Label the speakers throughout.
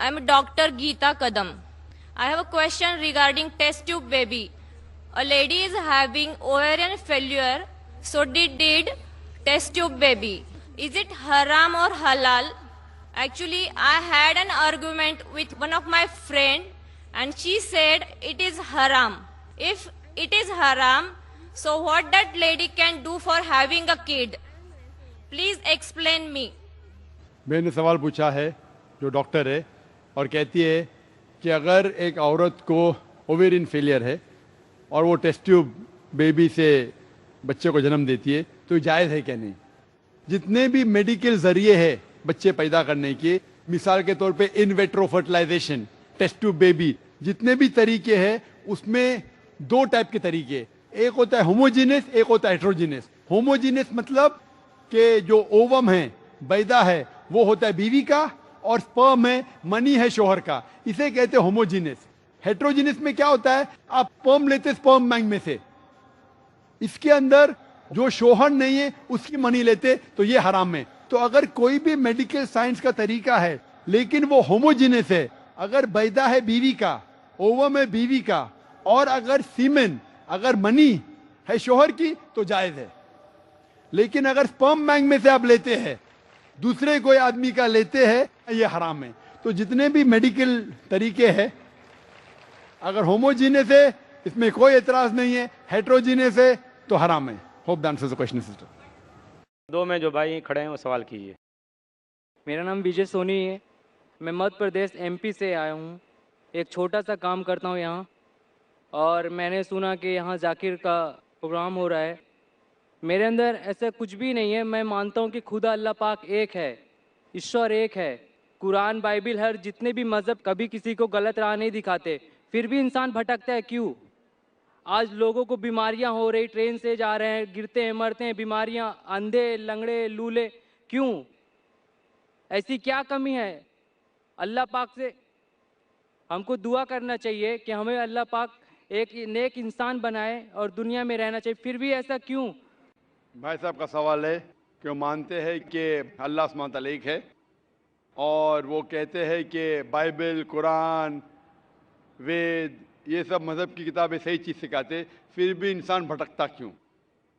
Speaker 1: I'm Dr. Geeta Kadam. I have a question regarding test tube baby. A lady is having ovarian failure, so did test tube baby. Is it haram or halal? Actually, I had an argument with one of my friend and she said it is haram. If it is haram, so what that lady can do for having a kid? Please explain me.
Speaker 2: मैंने सवाल पूछा है जो doctor है और कहती है कि अगर एक औरत को ओवेरियन फेलियर है और वो टेस्ट ट्यूब बेबी से बच्चे को जन्म देती है तो जायज़ है क्या नहीं. जितने भी मेडिकल जरिए है बच्चे पैदा करने के, मिसाल के तौर पे इन वेट्रो फर्टिलाइजेशन, टेस्ट ट्यूब बेबी, जितने भी तरीके हैं उसमें दो टाइप के तरीके, एक होता है होमोजीनियस, एक होता है हेट्रोजीनियस. होमोजीनियस मतलब कि जो ओवम है, बैदा है, वो होता है बीवी का और स्पर्म है, मनी है शोहर का, इसे कहते हैं होमोजीनियस. हेट्रोजीनियस में क्या होता है, आप स्पर्म लेते स्पर्म बैंक में से, इसके अंदर जो शोहर नहीं है उसकी मनी लेते, तो ये हराम है. तो अगर कोई भी मेडिकल साइंस का तरीका है लेकिन वो होमोजीनियस है, अगर बैदा है बीवी का, ओवम है बीवी का, और अगर सीमेन, अगर मनी है शोहर की, तो जायज है. लेकिन अगर स्पर्म बैंक में से आप लेते हैं, दूसरे कोई आदमी का लेते हैं, ये हराम है. तो जितने भी मेडिकल तरीके हैं, अगर होमोजीनियस है इसमें कोई एतराज नहीं है, हेट्रोजीनियस है तो हराम है. Hope that answers the question sister.
Speaker 3: दो में जो भाई खड़े हैं वो सवाल कीजिए.
Speaker 4: मेरा नाम विजय सोनी है. मैं मध्य प्रदेश एमपी से आया हूँ. एक छोटा सा काम करता हूँ यहाँ, और मैंने सुना कि यहाँ जाकिर का प्रोग्राम हो रहा है. मेरे अंदर ऐसा कुछ भी नहीं है. मैं मानता हूँ कि खुदा अल्लाह पाक एक है, ईश्वर एक है. कुरान, बाइबिल, हर जितने भी मज़हब कभी किसी को गलत राह नहीं दिखाते, फिर भी इंसान भटकता है. क्यों? आज लोगों को बीमारियां हो रही, ट्रेन से जा रहे हैं, गिरते हैं, मरते हैं, बीमारियां, अंधे, लंगड़े, लूले. क्यों? ऐसी क्या कमी है? अल्लाह पाक से हमको दुआ करना चाहिए कि हमें अल्लाह पाक एक नेक इंसान बनाए और दुनिया में रहना चाहिए. फिर भी ऐसा क्यों?
Speaker 2: भाई साहब का सवाल है कि वो मानते हैं कि अल्लाह सुब्हानहू व तआला एक है, और वो कहते हैं कि बाइबल, कुरान, वेद, ये सब मज़हब की किताबें सही चीज़ सिखाते, फिर भी इंसान भटकता क्यों.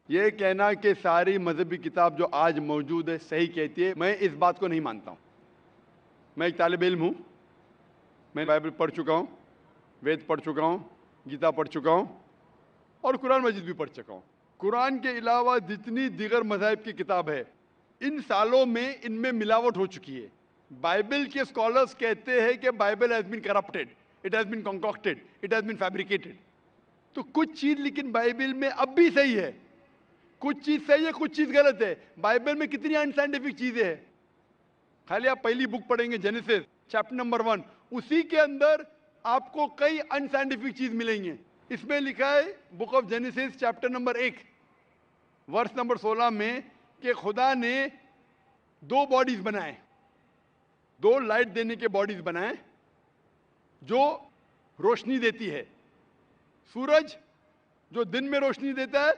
Speaker 2: ये कहना कि सारी मजहबी किताब जो आज मौजूद है सही कहती है, मैं इस बात को नहीं मानता हूँ. मैं एक तालिब इल्म हूँ, मैं बाइबल पढ़ चुका हूँ, वेद पढ़ चुका हूँ, गीता पढ़ चुका हूँ और कुरान मजीद भी पढ़ चुका हूँ. कुरान के अलावा जितनी दीगर मज़ाहिब की किताब है, इन सालों में इनमें मिलावट हो चुकी है. बाइबल के स्कॉलर्स कहते हैं कि Bible has been corrupted, it has been concocted, it has been fabricated. तो कुछ चीज़ लेकिन बाइबल में अब भी सही है, कुछ चीज़ सही है, कुछ चीज़ गलत है. बाइबल में कितनी अनसाइंटिफिक चीज़ें हैं. खाली आप पहली बुक पढ़ेंगे जेनेसिस चैप्टर नंबर 1, उसी के अंदर आपको कई अनसाइंटिफिक चीज़ मिलेंगे. इसमें लिखा है book of Genesis chapter number 1 verse number 16 में कि खुदा ने दो बॉडीज बनाए, दो लाइट देने के बॉडीज बनाए जो रोशनी देती है. सूरज जो दिन में रोशनी देता है,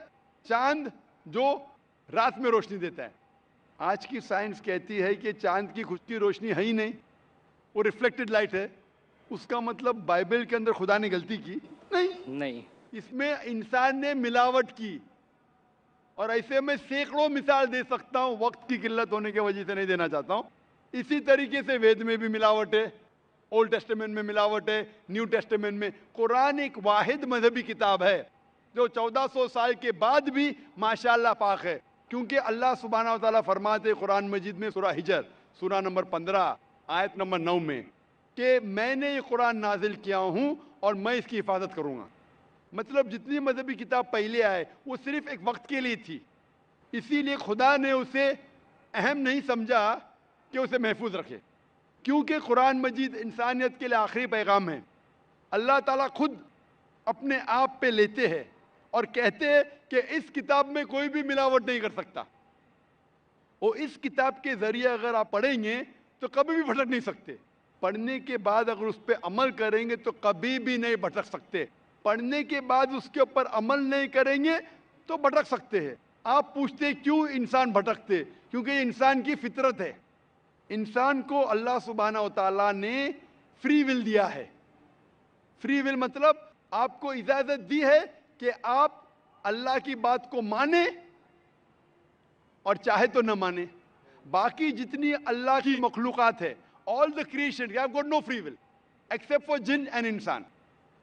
Speaker 2: चांद जो रात में रोशनी देता है. आज की साइंस कहती है कि चांद की खुद की रोशनी है ही नहीं, वो रिफ्लेक्टेड लाइट है. उसका मतलब बाइबल के अंदर खुदा ने गलती की नहीं. इसमें इंसान ने मिलावट की, और ऐसे में सैकड़ों मिसाल दे सकता हूं, वक्त की किल्लत होने की वजह से नहीं देना चाहता हूं. इसी तरीके से वेद में भी मिलावट है, ओल्ड टेस्टामेंट में मिलावट है, न्यू टेस्टामेंट में. कुरान एक वाहिद मजहबी किताब है जो 1400 साल के बाद भी माशाअल्लाह पाक है, क्योंकि अल्लाह सुब्हानहू व तआला फरमाते कुरान मजीद में सूरह हिजर सूरह नंबर 15 आयत नंबर 9 में कि मैंने ये कुरान नाजिल किया हूँ और मैं इसकी हिफाजत करूँगा. मतलब जितनी मजहबी किताब पहले आए वो सिर्फ एक वक्त के लिए थी, इसीलिए खुदा ने उसे अहम नहीं समझा कि उसे महफूज रखे, क्योंकि कुरान मजीद इंसानियत के लिए आखिरी पैगाम है. अल्लाह ताला खुद अपने आप पे लेते हैं और कहते हैं कि इस किताब में कोई भी मिलावट नहीं कर सकता. और इस किताब के ज़रिए अगर आप पढ़ेंगे तो कभी भी भटक नहीं सकते. पढ़ने के बाद अगर उस पर अमल करेंगे तो कभी भी नहीं भटक सकते. पढ़ने के बाद उसके ऊपर अमल नहीं करेंगे तो भटक सकते हैं. आप पूछते क्यों इंसान भटकते? क्योंकि ये इंसान की फितरत है. इंसान को अल्लाह सुब्हानहू व तआला ने फ्री विल दिया है। फ्री विल मतलब आपको इजाजत दी है कि आप अल्लाह की बात को माने और चाहे तो न माने। बाकी जितनी अल्लाह की मखलूकात है, all the creation, you have got no free will except for जिन एंड इंसान।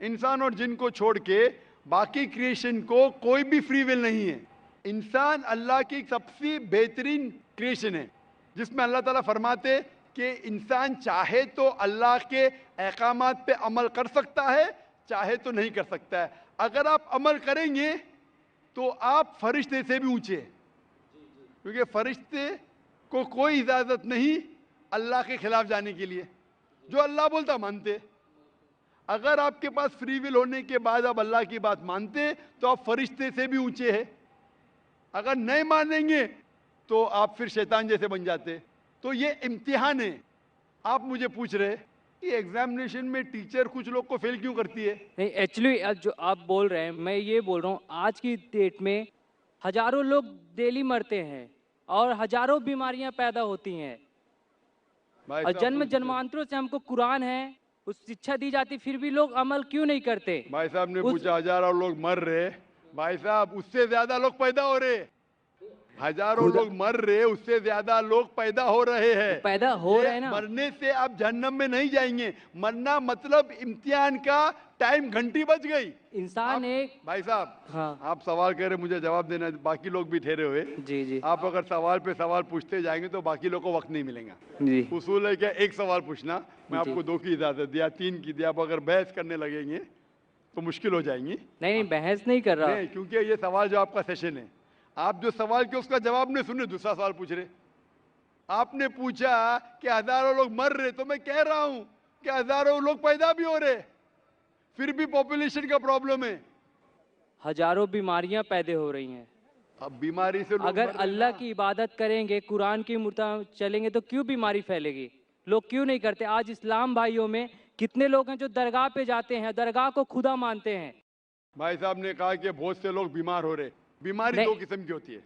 Speaker 2: इंसान और जिन को छोड़ के बाकी क्रिएशन को कोई भी फ्री विल नहीं है। इंसान अल्लाह की सबसे बेहतरीन क्रिएशन है, जिसमें अल्लाह ताला फरमाते कि इंसान चाहे तो अल्लाह के अहकामात पे अमल कर सकता है, चाहे तो नहीं कर सकता है। अगर आप अमल करेंगे तो आप फरिश्ते से भी ऊंचे हैं, क्योंकि फरिश्ते को कोई इजाजत नहीं अल्लाह के खिलाफ जाने के लिए। जो अल्लाह बोलता मानते। अगर आपके पास फ्री विल होने के बाद आप अल्लाह की बात मानते तो आप फरिश्ते से भी ऊंचे हैं। अगर नहीं मानेंगे तो आप फिर शैतान जैसे बन जाते। तो ये इम्तिहान है। आप मुझे पूछ रहे कि एग्जामिनेशन में टीचर कुछ लोग को फेल क्यों करती है?
Speaker 4: नहीं, एक्चुअली जो आप बोल रहे हैं, मैं ये बोल रहा हूँ, आज की डेट में हजारों लोग डेली मरते हैं और हजारों बीमारियां पैदा होती हैं।
Speaker 2: भाई
Speaker 4: और
Speaker 2: साहब
Speaker 4: जन्म
Speaker 2: पूछ रहे।
Speaker 4: जन्मांतरों से हमको कुरान है, उस शिक्षा दी जाती, फिर भी लोग अमल क्यों नहीं करते?
Speaker 2: भाई साहब ने
Speaker 4: उस-
Speaker 2: पूछा हजारों लोग मर रहे। भाई साहब उससे ज्यादा लोग पैदा हो रहे। हजारों
Speaker 4: खुदा-
Speaker 2: लोग मर रहे, उससे ज्यादा लोग पैदा हो रहे हैं।
Speaker 4: पैदा हो
Speaker 2: ये
Speaker 4: रहे हैं ना।
Speaker 2: मरने से आप जहन्नम में नहीं जाएंगे। मरना मतलब इम्तिहान का टाइम घंटी बज गई।
Speaker 4: इंसान एक
Speaker 2: भाई साहब,
Speaker 4: हाँ
Speaker 2: आप सवाल कह रहे, मुझे जवाब देना है, बाकी लोग भी ठहरे हुए।
Speaker 4: जी जी
Speaker 2: आप अगर सवाल पे सवाल पूछते जाएंगे तो बाकी लोग को वक्त नहीं मिलेगा।
Speaker 4: जी
Speaker 2: उसूल है क्या, एक सवाल पूछना, मैं
Speaker 4: जी।
Speaker 2: आपको 2 की इजाजत दिया, 3 की दिया। आप अगर बहस करने लगेंगे तो मुश्किल हो जाएंगी।
Speaker 4: नहीं नहीं, बहस नहीं कर रहा।
Speaker 2: नहीं, क्योंकि ये सवाल जो आपका सेशन है, आप जो सवाल के उसका जवाब नहीं सुने, दूसरा सवाल पूछ रहे। आपने पूछा कि हजारों लोग मर रहे, तो मैं कह रहा हूं कि हजारों लोग पैदा भी हो रहे, फिर भी पॉपुलेशन का प्रॉब्लम है।
Speaker 4: हजारों बीमारियां पैदा हो रही हैं।
Speaker 2: अब बीमारी से लोग
Speaker 4: अगर
Speaker 2: मर रहे
Speaker 4: अल्लाह
Speaker 2: ना।
Speaker 4: की इबादत करेंगे, कुरान की मुताबिक चलेंगे, तो क्यों बीमारी फैलेगी? लोग क्यों नहीं करते? आज इस्लाम भाइयों में कितने लोग हैं जो दरगाह पे जाते हैं, दरगाह को खुदा मानते हैं।
Speaker 2: भाई साहब ने कहा कि बहुत से लोग बीमार हो रहे। बीमारी
Speaker 4: नहीं।
Speaker 2: 2 किस्म की होती है।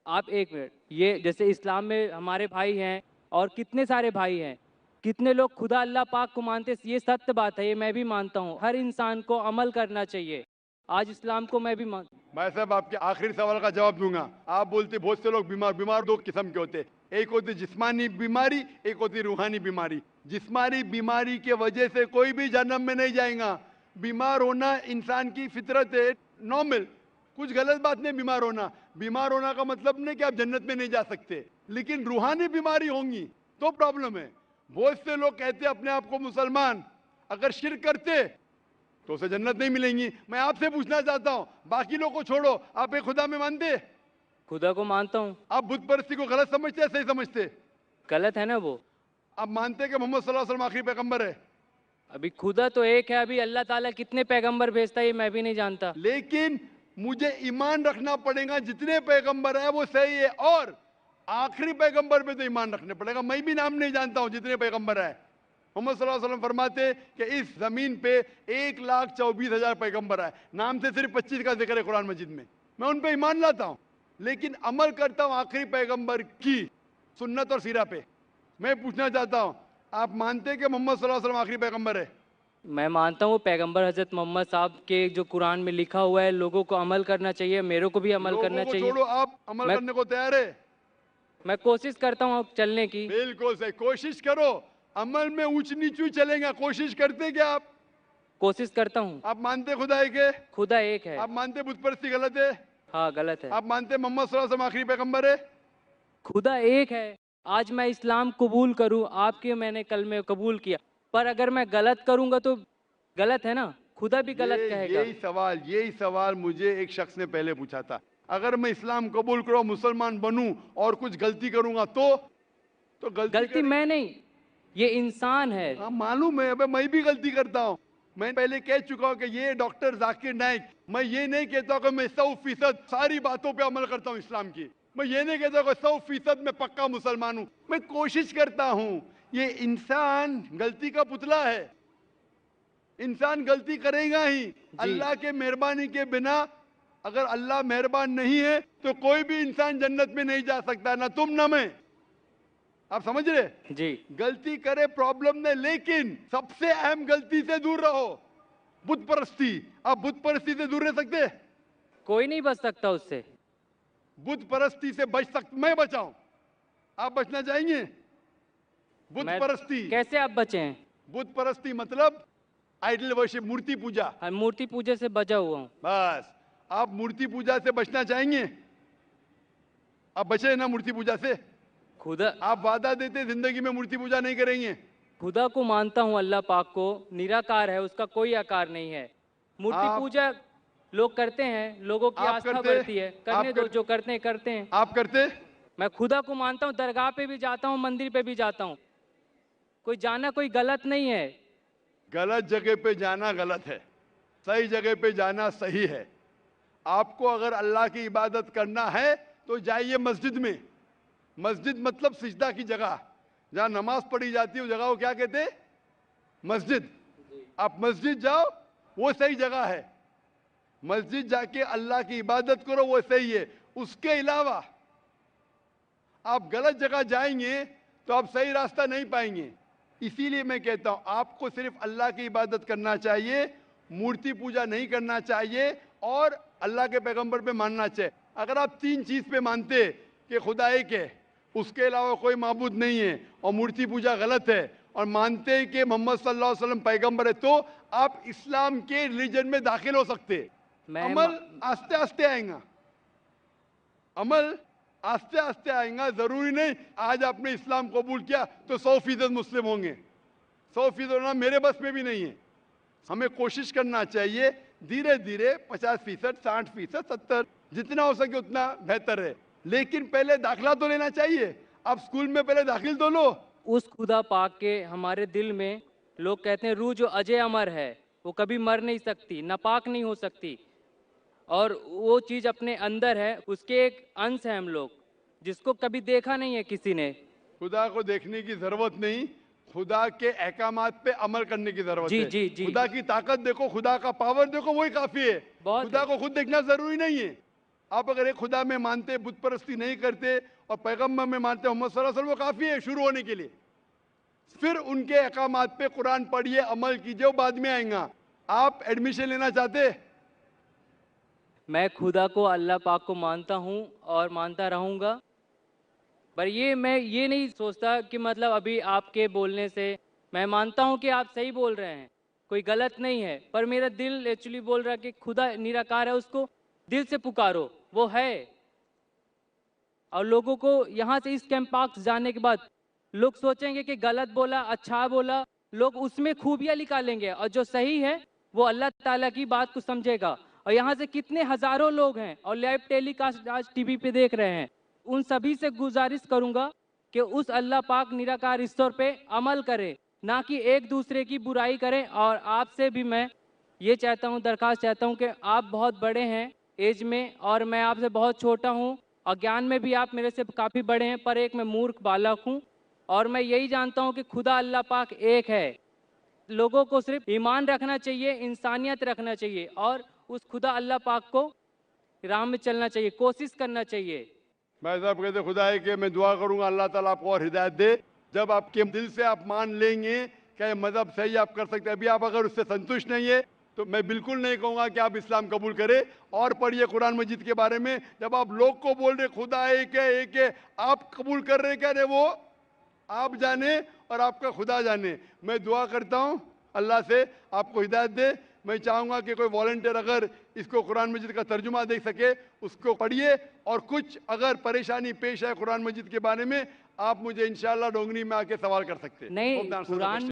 Speaker 4: आप एक मिनट, ये जैसे इस्लाम में हमारे भाई हैं और कितने सारे भाई हैं, कितने लोग खुदा अल्लाह पाक को मानते, ये सत्य बात है, ये मैं भी मानता हूँ। हर इंसान को अमल करना चाहिए। आज इस्लाम को मैं भी मान
Speaker 2: भाई साहब, आपके आखिरी सवाल का जवाब दूंगा। आप बोलते बहुत से लोग बीमार। बीमार 2 किस्म के होते, एक होती जिस्मानी बीमारी, एक होती रूहानी बीमारी। जिस्मानी बीमारी के वजह से कोई भी जन्म में नहीं जाएगा। बीमार होना इंसान की फितरत है, नॉर्मल, कुछ गलत बात नहीं। बीमार होना, बीमार होना का मतलब नहीं कि आप जन्नत में नहीं जा सकते, लेकिन रूहानी बीमारी होंगी तो प्रॉब्लम है। बहुत से लोग कहते हैं अपने आप को मुसलमान, अगर शिर्क करते तो उसे जन्नत नहीं मिलेंगी। मैं आपसे पूछना चाहता हूं, बाकी लोग को छोड़ो, आप एक खुदा में मानते?
Speaker 4: खुदा को मानता हूँ।
Speaker 2: आप बुत परस्ती को गलत समझते हैं, सही समझते?
Speaker 4: गलत है ना वो?
Speaker 2: आप मानते हैं कि मोहम्मद सल्लल्लाहु अलैहि वसल्लम आखिरी पैगंबर है?
Speaker 4: अभी खुदा तो एक है, अभी अल्लाह ताला कितने पैगंबर भेजता है ये मैं भी नहीं जानता।
Speaker 2: लेकिन मुझे ईमान रखना पड़ेगा जितने पैगंबर है वो सही है, और आखिरी पैगंबर पे तो ईमान रखने पड़ेगा। मैं भी नाम नहीं जानता हूं जितने पैगंबर है। मोहम्मद सल्लल्लाहु अलैहि वसल्लम फरमाते कि इस जमीन पे 1,24,000 पैगंबर है, नाम से सिर्फ 25 का जिक्र है कुरान मजीद में। मैं उन पे ईमान लाता हूं, लेकिन अमल करता हूं आखिरी पैगंबर की सुन्नत और सीरा पे। मैं पूछना चाहता हूं, आप मानते हैं कि मोहम्मद सल्लल्लाहु अलैहि वसल्लम आखिरी पैगंबर है?
Speaker 4: मैं मानता हूँ पैगंबर हजरत मोहम्मद साहब के जो कुरान में लिखा हुआ है, लोगों को अमल करना चाहिए, मेरे को भी अमल
Speaker 2: लोगों
Speaker 4: करना
Speaker 2: को
Speaker 4: चाहिए।
Speaker 2: छोड़ो, आप अमल
Speaker 4: मैं-
Speaker 2: करने को तैयार है?
Speaker 4: मैं कोशिश करता हूँ चलने की।
Speaker 2: बिल्कुल सही, कोशिश करो। अमल में ऊंच नीचू चलेगा, कोशिश करते क्या आप?
Speaker 4: कोशिश करता हूँ।
Speaker 2: आप मानते खुदा है के?
Speaker 4: खुदा एक है।
Speaker 2: आप मानते बुत परस्ती गलत है?
Speaker 4: हाँ गलत है।
Speaker 2: आप मानते मोहम्मद सल्लल्लाहु अलैहि वसल्लम आखिरी पैगंबर है?
Speaker 4: खुदा एक है। आज मैं इस्लाम कबूल करूँ, आपके मैंने कलमे कबूल किया, पर अगर मैं गलत करूँगा तो गलत है ना? खुदा भी गलत कहेगा।
Speaker 2: यही सवाल मुझे एक शख्स ने पहले पूछा था। अगर मैं इस्लाम कबूल करूं, मुसलमान बनूं और कुछ गलती करूंगा तो
Speaker 4: गलती मैं नहीं, ये इंसान है।
Speaker 2: हाँ मालूम है, अबे मैं भी गलती करता हूँ। मैं पहले कह चुका हूँ कि ये डॉक्टर जाकिर नाइक, मैं ये नहीं कहता कि मैं 100% सारी बातों पे अमल करता हूँ इस्लाम की। मैं ये नहीं कहता कि 100% मैं पक्का मुसलमान हूँ। मैं कोशिश करता हूँ। ये इंसान गलती का पुतला है, इंसान गलती करेगा ही। अल्लाह के मेहरबानी के बिना, अगर अल्लाह मेहरबान नहीं है तो कोई भी इंसान जन्नत में नहीं जा सकता, ना तुम ना मैं। आप समझ रहे?
Speaker 4: जी
Speaker 2: गलती करे प्रॉब्लम नहीं, लेकिन सबसे अहम गलती से दूर रहो, बुत परस्ती। आप बुत परस्ती से दूर रह सकते?
Speaker 4: कोई नहीं बच सकता उससे।
Speaker 2: बुत परस्ती से बच सकते, मैं बचाऊं, आप बचना चाहेंगे? बुत
Speaker 4: मैं
Speaker 2: परस्ती,
Speaker 4: कैसे आप बचे हैं?
Speaker 2: बुत परस्ती मतलब आइडल वर्शिप, मूर्ति पूजा।
Speaker 4: हम मूर्ति पूजा से बचा हुआ हूँ।
Speaker 2: बस, आप मूर्ति पूजा से बचना चाहेंगे? आप बचे ना मूर्ति पूजा से?
Speaker 4: खुदा
Speaker 2: आप वादा देते जिंदगी में मूर्ति पूजा नहीं करेंगे?
Speaker 4: खुदा को मानता हूँ, अल्लाह पाक को, निराकार है, उसका कोई आकार नहीं है। मूर्ति
Speaker 2: आप-
Speaker 4: पूजा लोग करते हैं, लोगों की
Speaker 2: आप
Speaker 4: आस्था
Speaker 2: करते-
Speaker 4: बढ़ती है, करने
Speaker 2: आप
Speaker 4: दो,
Speaker 2: कर-
Speaker 4: जो करते हैं करते हैं।
Speaker 2: आप करते?
Speaker 4: मैं खुदा को मानता हूँ, दरगाह पे भी जाता हूँ, मंदिर पे भी जाता हूँ। कोई जाना कोई गलत नहीं है।
Speaker 2: गलत जगह पे जाना गलत है, सही जगह पे जाना सही है। आपको अगर अल्लाह की इबादत करना है तो जाइए मस्जिद में। मस्जिद मतलब सिजदा की जगह, जहाँ नमाज पढ़ी जाती है, उस जगह को क्या कहते हैं? मस्जिद। आप मस्जिद जाओ, वो सही जगह है। मस्जिद जाके अल्लाह की इबादत करो, वो सही है। उसके अलावा आप गलत जगह जाएंगे तो आप सही रास्ता नहीं पाएंगे। इसीलिए मैं कहता हूं, आपको सिर्फ अल्लाह की इबादत करना चाहिए, मूर्ति पूजा नहीं करना चाहिए, और अल्लाह के पैगंबर पे मानना चाहिए। अगर आप तीन चीज पे मानते कि खुदा एक है, उसके अलावा कोई माबूद नहीं है, और मूर्ति पूजा गलत है, और मानते हैं कि मोहम्मद सल्लल्लाहु अलैहि वसल्लम पैगंबर है, तो आप इस्लाम के रिलीजन में दाखिल हो सकते हैं।
Speaker 4: मैं
Speaker 2: अमल आस्ते आस्ते आएगा, अमल आस्ते आस्ते आएगा। जरूरी नहीं आज आपने इस्लाम कबूल किया तो 100% मुस्लिम होंगे। 100% होना मेरे बस में भी नहीं है। हमें कोशिश करना चाहिए धीरे धीरे 50%, 60%, 70, जितना हो सके उतना बेहतर है। लेकिन पहले दाखिला तो लेना चाहिए। आप स्कूल में पहले दाखिल तो लो।
Speaker 4: उस खुदा पाक के हमारे दिल में, लोग कहते हैं रूह जो अजय अमर है, वो कभी मर नहीं सकती, नापाक नहीं हो सकती, और वो चीज़ अपने अंदर है, उसके एक अंश है हम लोग, जिसको कभी देखा नहीं है किसी ने।
Speaker 2: खुदा को देखने की जरूरत नहीं, खुदा के अहकामात पे अमल करने की जरूरत
Speaker 4: जी,
Speaker 2: है।
Speaker 4: जी, जी।
Speaker 2: खुदा की ताकत देखो, खुदा का पावर देखो, वही काफी है।
Speaker 4: बहुत
Speaker 2: खुदा
Speaker 4: है।
Speaker 2: को खुद देखना जरूरी नहीं है। आप अगर एक खुदा में मानते, बुत परस्ती नहीं करते, और पैगंबर में मानते मोहम्मद सल्लल्लाहु अलैहि वसल्लम, वो काफी है शुरू होने के लिए। फिर उनके अहकामात पे कुरान पढ़िए, अमल कीजिए, वो बाद में आएगा। आप एडमिशन लेना चाहते?
Speaker 4: मैं खुदा को, अल्लाह पाक को मानता हूँ और मानता रहूँगा। पर मैं ये नहीं सोचता कि मतलब अभी आपके बोलने से, मैं मानता हूँ कि आप सही बोल रहे हैं, कोई गलत नहीं है, पर मेरा दिल एक्चुअली बोल रहा है कि खुदा निराकार है, उसको दिल से पुकारो, वो है। और लोगों को यहाँ से इस कैंप पार्क जाने के बाद लोग सोचेंगे कि गलत बोला, अच्छा बोला, लोग उसमें खूबियाँ निकालेंगे, और जो सही है वो अल्लाह ताला की बात को समझेगा। और यहाँ से कितने हजारों लोग हैं और लाइव टेलीकास्ट आज टीवी पे देख रहे हैं, उन सभी से गुजारिश करूंगा कि उस अल्लाह पाक निराकार ईश्वर पे अमल करें, ना कि एक दूसरे की बुराई करें। और आपसे भी मैं ये चाहता हूँ, दरख्वास्त चाहता हूँ कि आप बहुत बड़े हैं एज में, और मैं आपसे बहुत छोटा हूँ, और ज्ञान में भी आप मेरे से काफ़ी बड़े हैं, पर एक मैं मूर्ख बालक हूँ। और मैं यही जानता हूँ कि खुदा अल्लाह पाक एक है। लोगों को सिर्फ ईमान रखना चाहिए, इंसानियत रखना चाहिए, और उस खुदा अल्लाह पाक को राह में चलना चाहिए, कोशिश करना चाहिए।
Speaker 2: भाई साहब कहते खुदा है कि मैं दुआ करूंगा अल्लाह ताला आपको और हिदायत दे। जब आपके दिल से आप मान लेंगे कि ये मजहब सही, आप कर सकते हैं। अभी आप अगर उससे संतुष्ट नहीं है तो मैं बिल्कुल नहीं कहूंगा कि आप इस्लाम कबूल करें। और पढ़िए कुरान मजीद के बारे में। जब आप लोग को बोल रहे खुदा एक है, आप कबूल कर रहे क्या? वो आप जाने और आपका खुदा जाने। मैं दुआ करता हूँ अल्लाह से आपको हिदायत दे। मैं चाहूँगा कि कोई वॉलंटियर अगर इसको कुरान मजीद का तर्जुमा दे सके, उसको पढ़िए। और कुछ अगर परेशानी पेश है कुरान मजीद के बारे में, आप मुझे इंशाल्लाह डोंगरी में आके सवाल कर सकते हैं।
Speaker 4: नहीं, कुरान